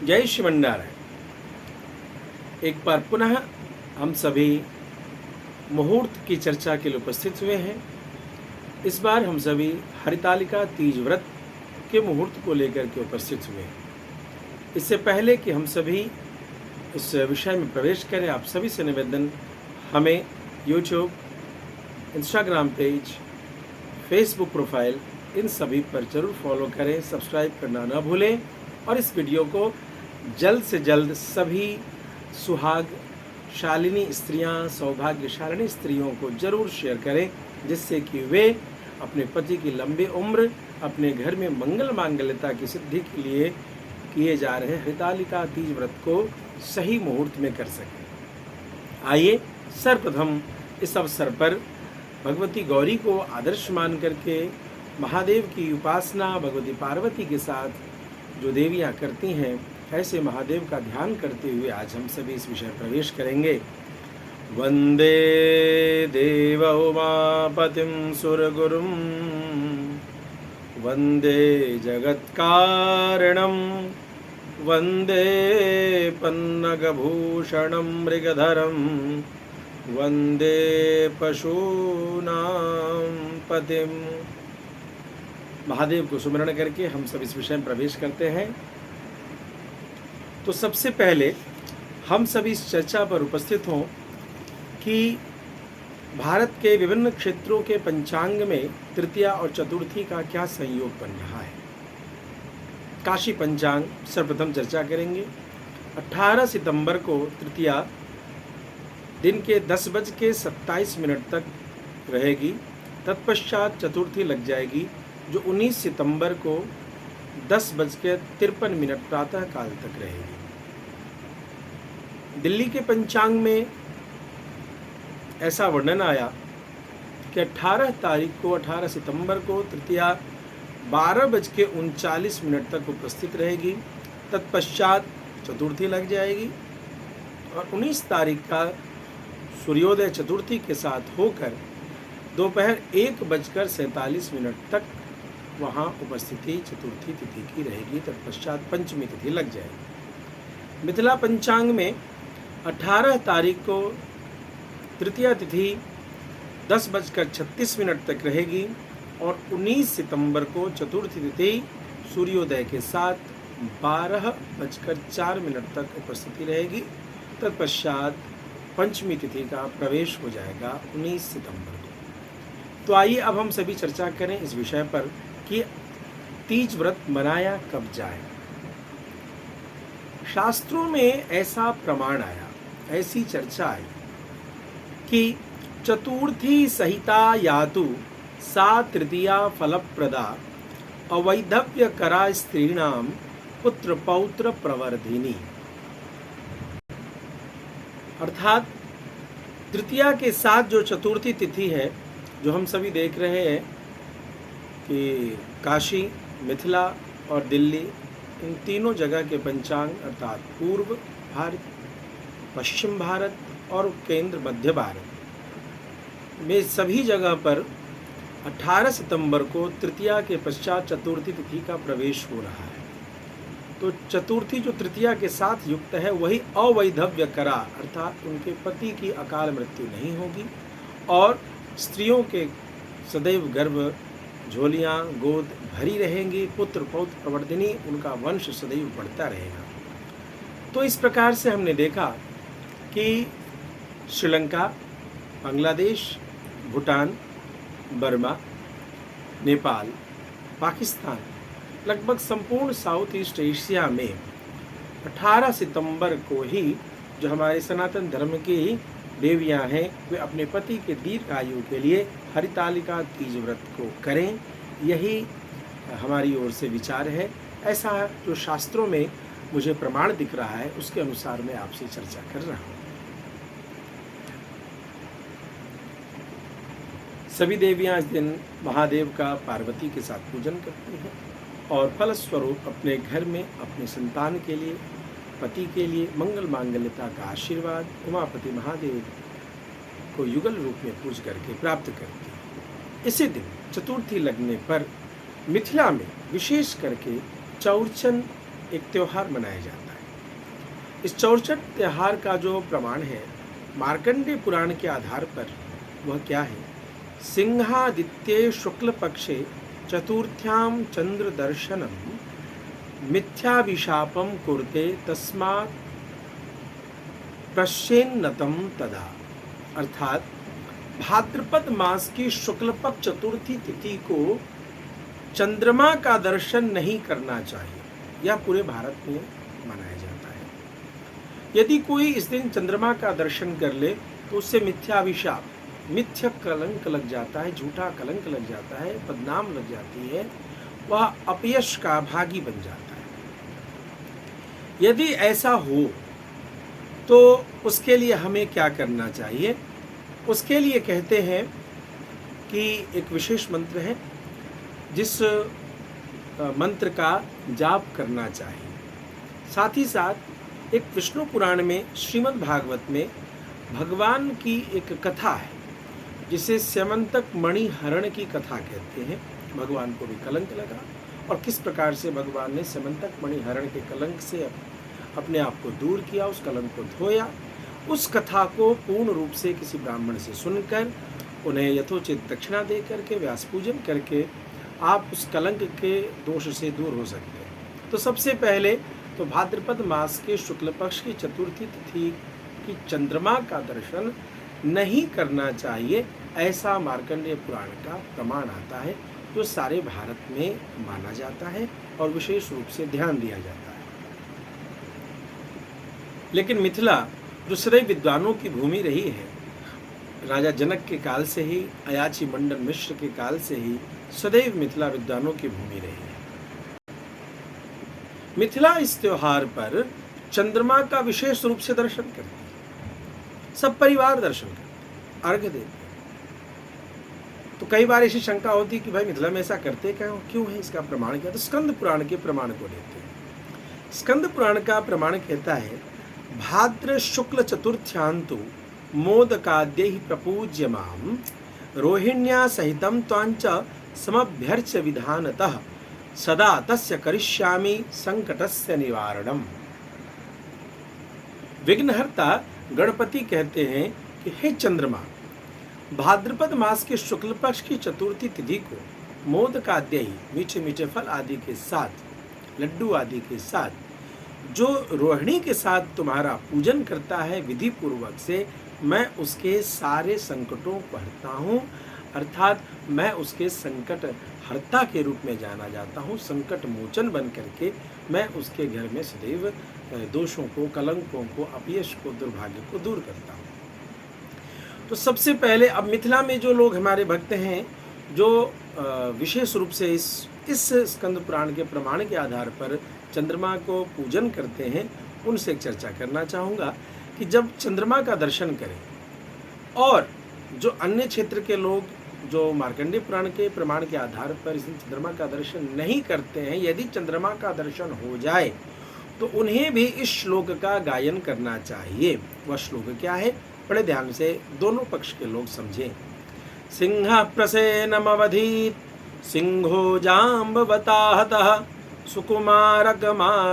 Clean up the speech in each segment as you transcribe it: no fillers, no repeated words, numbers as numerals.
जय श्रीमन्नारायण। एक बार पुनः हम सभी मुहूर्त की चर्चा के लिए उपस्थित हुए हैं। इस बार हम सभी हरितालिका तीज व्रत के मुहूर्त को लेकर के उपस्थित हुए हैं। इससे पहले कि हम सभी इस विषय में प्रवेश करें, आप सभी से निवेदन, हमें YouTube, Instagram page, Facebook profile, इन सभी पर जरूर फॉलो करें, सब्सक्राइब करना न भूलें और इस वीडियो को जल्द से जल्द सभी सुहागशालिनी स्त्रियां, सौभाग्यशालिनी स्त्रियों को जरूर शेयर करें, जिससे कि वे अपने पति की लंबी उम्र, अपने घर में मंगल मांगल्यता की सिद्धि के लिए किए जा रहे हरितालिका तीज व्रत को सही मुहूर्त में कर सकें। आइए सर्वप्रथम इस अवसर पर भगवती गौरी को आदर्श मान करके महादेव की उपासना भगवती पार्वती के साथ जो देवियां करती हैं, ऐसे महादेव का ध्यान करते हुए आज हम सभी इस विषय प्रवेश करेंगे। वंदे देव उमापतिं सुरगुरुं वंदे जगत्कारणं वंदे पन्नगभूषणं मृगधरं वंदे पशूनां पतिम्। महादेव को सुमरण करके हम सब इस विषय में प्रवेश करते हैं। तो सबसे पहले हम सभी इस चर्चा पर उपस्थित हों कि भारत के विभिन्न क्षेत्रों के पंचांग में तृतीया और चतुर्थी का क्या संयोग बन रहा है। काशी पंचांग सर्वप्रथम चर्चा करेंगे। 18 सितंबर को तृतीया दिन के 10:27 तक रहेगी। तत्पश्चात चतुर्थी लग जाएगी, जो 19 सितंबर को 10:53 प्रातः काल तक रहेगी। दिल्ली के पंचांग में ऐसा वर्णन आया कि 18 सितंबर को तृतीया 12:39 तक उपस्थित रहेगी। तत्पश्चात चतुर्थी लग जाएगी और 19 तारीख का सूर्योदय चतुर्थी के साथ होकर दोपहर 1:47 तक वहाँ उपस्थिति चतुर्थी तिथि की रहेगी। तत्पश्चात पंचमी तिथि लग जाएगी। मिथिला पंचांग में 18 तारीख को तृतीया तिथि 10:36 तक रहेगी और 19 सितंबर को चतुर्थी तिथि सूर्योदय के साथ 12:04 तक उपस्थिति रहेगी। तत्पश्चात पंचमी तिथि का प्रवेश हो जाएगा 19 सितंबर को। तो आइए अब हम सभी चर्चा करें इस विषय पर कि तीज व्रत मनाया कब जाए। शास्त्रों में ऐसा प्रमाण आया, ऐसी चर्चा आई कि चतुर्थी सहिता यातु सा तृतीया फलप्रदा अवैधव्य करा स्त्रीणाम पुत्र पौत्र प्रवर्धिनी। अर्थात तृतीया के साथ जो चतुर्थी तिथि है, जो हम सभी देख रहे हैं कि काशी, मिथिला और दिल्ली, इन तीनों जगह के पंचांग अर्थात पूर्व भारत, पश्चिम भारत और केंद्र मध्य भारत में सभी जगह पर 18 सितंबर को तृतीया के पश्चात चतुर्थी तिथि का प्रवेश हो रहा है। तो चतुर्थी जो तृतीया के साथ युक्त है वही अवैधव्य करा, अर्थात उनके पति की अकाल मृत्यु नहीं होगी और स्त्रियों के सदैव गर्भ झोलियाँ गोद भरी रहेंगी, पुत्र पौत्र प्रवर्धिनी, उनका वंश सदैव बढ़ता रहेगा। तो इस प्रकार से हमने देखा कि श्रीलंका, बांग्लादेश, भूटान, बर्मा, नेपाल, पाकिस्तान, लगभग संपूर्ण साउथ ईस्ट एशिया में 18 सितंबर को ही जो हमारे सनातन धर्म की देवियां हैं, वे अपने पति के दीर्घ आयु के लिए हरितालिका तीज व्रत को करें। यही हमारी ओर से विचार है। ऐसा जो शास्त्रों में मुझे प्रमाण दिख रहा है, उसके अनुसार मैं आपसे चर्चा कर रहा हूँ। सभी देवियां इस दिन महादेव का पार्वती के साथ पूजन करती हैं और फलस्वरूप अपने घर में अपने संतान के लिए, पति के लिए मंगल मांगल्यता का आशीर्वाद उमापति महादेव को युगल रूप में पूज करके प्राप्त करती है। इसी दिन चतुर्थी लगने पर मिथिला में विशेष करके चौरचन एक त्यौहार मनाया जाता है। इस चौरचट त्योहार का जो प्रमाण है मार्कंडेय पुराण के आधार पर वह क्या है? सिंहादित्ये शुक्ल पक्षे चतुर्थ्यां चंद्र दर्शनम मिथ्याभिशापम कुरुते तस्मात् प्रश्येन्नतम तदा। अर्थात भाद्रपद मास की शुक्ल पक्ष चतुर्थी तिथि को चंद्रमा का दर्शन नहीं करना चाहिए। यह पूरे भारत में मनाया जाता है। यदि कोई इस दिन चंद्रमा का दर्शन कर ले तो उससे मिथ्याभिशाप, मिथ्या कलंक लग जाता है, झूठा कलंक लग जाता है, बदनाम लग जाती है, वह अपयश का भागी बन जाता है। यदि ऐसा हो तो उसके लिए हमें क्या करना चाहिए? उसके लिए कहते हैं कि एक विशेष मंत्र है जिस मंत्र का जाप करना चाहिए। साथ ही साथ एक विष्णु पुराण में श्रीमद् भागवत में भगवान की एक कथा है जिसे स्यमंतक मणि हरण की कथा कहते हैं। भगवान को भी कलंक लगा और किस प्रकार से भगवान ने स्यमंतक मणि हरण के कलंक से अपने आप को दूर किया, उस कलंक को धोया। उस कथा को पूर्ण रूप से किसी ब्राह्मण से सुनकर उन्हें यथोचित दक्षिणा दे करके व्यास पूजन करके आप उस कलंक के दोष से दूर हो सकते हैं। तो सबसे पहले तो भाद्रपद मास के शुक्ल पक्ष की चतुर्थी तिथि की चंद्रमा का दर्शन नहीं करना चाहिए, ऐसा मार्कंडेय पुराण का प्रमाण आता है जो सारे भारत में माना जाता है और विशेष रूप से ध्यान दिया जाता है। लेकिन मिथिला जो सदैव विद्वानों की भूमि रही है, राजा जनक के काल से ही, अयाची मंडन मिश्र के काल से ही सदैव मिथिला विद्वानों की भूमि रही है। मिथिला इस त्योहार पर चंद्रमा का विशेष रूप से दर्शन करती है, सब परिवार दर्शन करते हैं, अर्घ्य देते हैं। तो कई बार ऐसी शंका होती है कि भाई मिथिला में ऐसा करते क्यों है, इसका प्रमाण क्या? तो स्कंद पुराण के प्रमाण को लेते हैं। स्कंद पुराण का प्रमाण कहता है भाद्र शुक्ल चतुर्थ्यांतु मोदकाद्यै प्रपूज्य मां रोहिण्या सहितं त्वांच समभ्यर्च्य विधानतः सदा तस्य करिष्यामि संकटस्य निवारणम। विघ्नहर्ता गणपति कहते हैं कि हे चंद्रमा, भाद्रपद मास के शुक्ल पक्ष की चतुर्थी तिथि को मोदकाद्यै, मीठे मीठे फल आदि के साथ, लड्डू आदि के साथ, जो रोहिणी के साथ तुम्हारा पूजन करता है विधि पूर्वक से, मैं उसके सारे संकटों को हरता हूँ। अर्थात मैं उसके संकट हरता के रूप में जाना जाता हूँ। संकट मोचन बन करके मैं उसके घर में सदैव दोषों को, कलंकों को, अपयश को, दुर्भाग्य को दूर करता हूँ। तो सबसे पहले अब मिथिला में जो लोग हमारे भक्त हैं, जो विशेष रूप से इस स्कंद पुराण के प्रमाण के आधार पर चंद्रमा को पूजन करते हैं, उनसे एक चर्चा करना चाहूँगा कि जब चंद्रमा का दर्शन करें और जो अन्य क्षेत्र के लोग जो मार्कंडेय पुराण के प्रमाण के आधार पर इस चंद्रमा का दर्शन नहीं करते हैं, यदि चंद्रमा का दर्शन हो जाए तो उन्हें भी इस श्लोक का गायन करना चाहिए। वह श्लोक क्या है? बड़े ध्यान से दोनों पक्ष के लोग समझें। सिंह प्रसेनमवधीत सिंहो जाम्बवताहतः सुकुमारकमारोदिस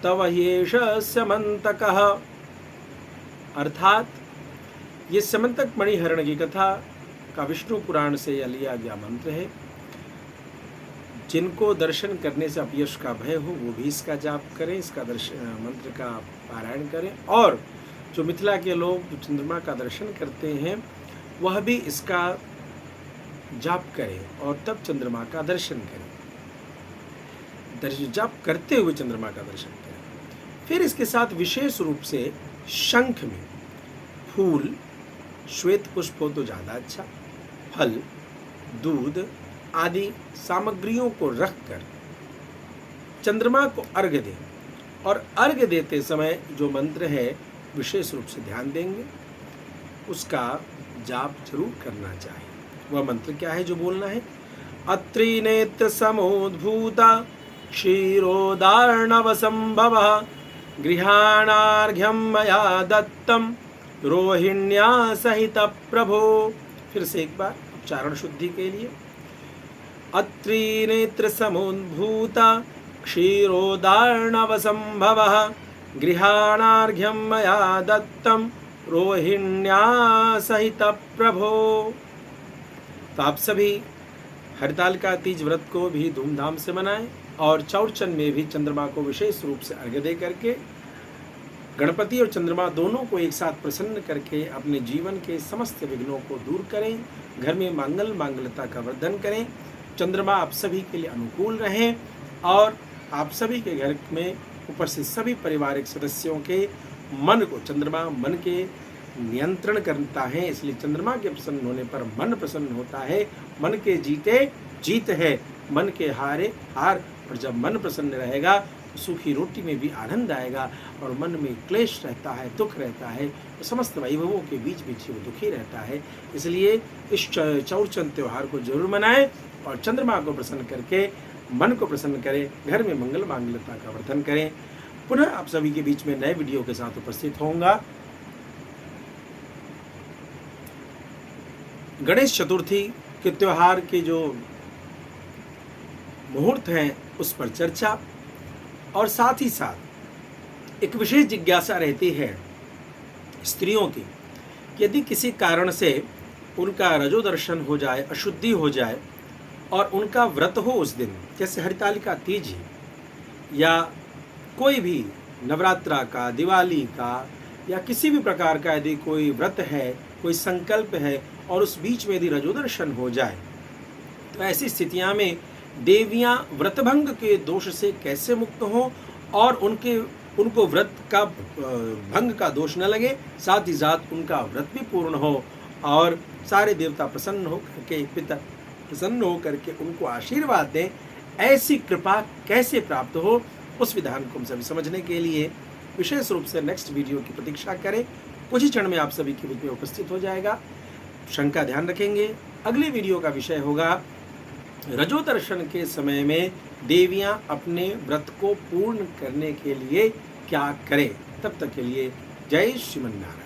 तव ह्येष स्यमंतकः। अर्थात ये स्यमंतक मणिहरण की कथा का विष्णु पुराण से यह लिया गया मंत्र है। जिनको दर्शन करने से अपयश का भय हो वो भी इसका जाप करें, इसका मंत्र का पारायण करें, और जो मिथिला के लोग चंद्रमा का दर्शन करते हैं वह भी इसका जाप करें और तब चंद्रमा का दर्शन करें। जाप करते हुए चंद्रमा का दर्शन करें। फिर इसके साथ विशेष रूप से शंख में फूल, श्वेत पुष्प हो तो ज़्यादा अच्छा, फल, दूध आदि सामग्रियों को रखकर चंद्रमा को अर्घ्य दें, और अर्घ्य देते समय जो मंत्र है विशेष रूप से ध्यान देंगे, उसका जाप जरूर करना चाहिए। वह मंत्र क्या है जो बोलना है? अत्रि नेत्र समोद्भूता क्षीरोदार्णव संभव गृहाणार्घ्यम मया दत्तम रोहिण्या सहित प्रभो। फिर से एक बार उच्चारण शुद्धि के लिए। अत्रि नेत्र समोद्भूता क्षीरोदार्णव संभव गृहाणार्घ्यं मया दत्तं रोहिण्या सहित प्रभो। तो आप सभी हरितालिका तीज व्रत को भी धूमधाम से मनाएं और चौरचन में भी चंद्रमा को विशेष रूप से अर्घ्य दे करके गणपति और चंद्रमा दोनों को एक साथ प्रसन्न करके अपने जीवन के समस्त विघ्नों को दूर करें, घर में मंगल मांगल्यता का वर्धन करें। चंद्रमा आप सभी के लिए अनुकूल रहें और आप सभी के घर में उपस्थित सभी पारिवारिक सदस्यों के मन को, चंद्रमा मन के नियंत्रण करता है, इसलिए चंद्रमा के प्रसन्न होने पर मन प्रसन्न होता है। मन के जीते जीत है, मन के हारे हार। और जब मन प्रसन्न रहेगा तो सूखी रोटी में भी आनंद आएगा, और मन में क्लेश रहता है, दुख रहता है, तो समस्त वैभवों के बीच बीच वो दुखी रहता है। इसलिए इस चौरचन त्यौहार को जरूर मनाएं और चंद्रमा को प्रसन्न करके मन को प्रसन्न करें, घर में मंगल मांगल्यता का वर्धन करें। पुनः आप सभी के बीच में नए वीडियो के साथ उपस्थित होऊंगा। गणेश चतुर्थी के त्यौहार के जो मुहूर्त हैं उस पर चर्चा, और साथ ही साथ एक विशेष जिज्ञासा रहती है स्त्रियों की, यदि किसी कारण से उनका रजोदर्शन हो जाए, अशुद्धि हो जाए और उनका व्रत हो उस दिन, जैसे हरितालिका तीज या कोई भी नवरात्रा का, दिवाली का या किसी भी प्रकार का यदि कोई व्रत है, कोई संकल्प है और उस बीच में यदि रजोदर्शन हो जाए, तो ऐसी स्थितियां में देवियां व्रतभंग के दोष से कैसे मुक्त हों और उनको व्रत का भंग का दोष न लगे, साथ ही साथ उनका व्रत भी पूर्ण हो और सारे देवता प्रसन्न हो करके, पिता प्रसन्न हो करके उनको आशीर्वाद दें, ऐसी कृपा कैसे प्राप्त हो, उस विधान को हम सभी समझने के लिए विशेष रूप से नेक्स्ट वीडियो की प्रतीक्षा करें। कुछ ही क्षण में आप सभी के बीच में उपस्थित हो जाएगा। शंका ध्यान रखेंगे। अगली वीडियो का विषय होगा रजोदर्शन के समय में देवियां अपने व्रत को पूर्ण करने के लिए क्या करें। तब तक के लिए जय श्रीमन्नारायण।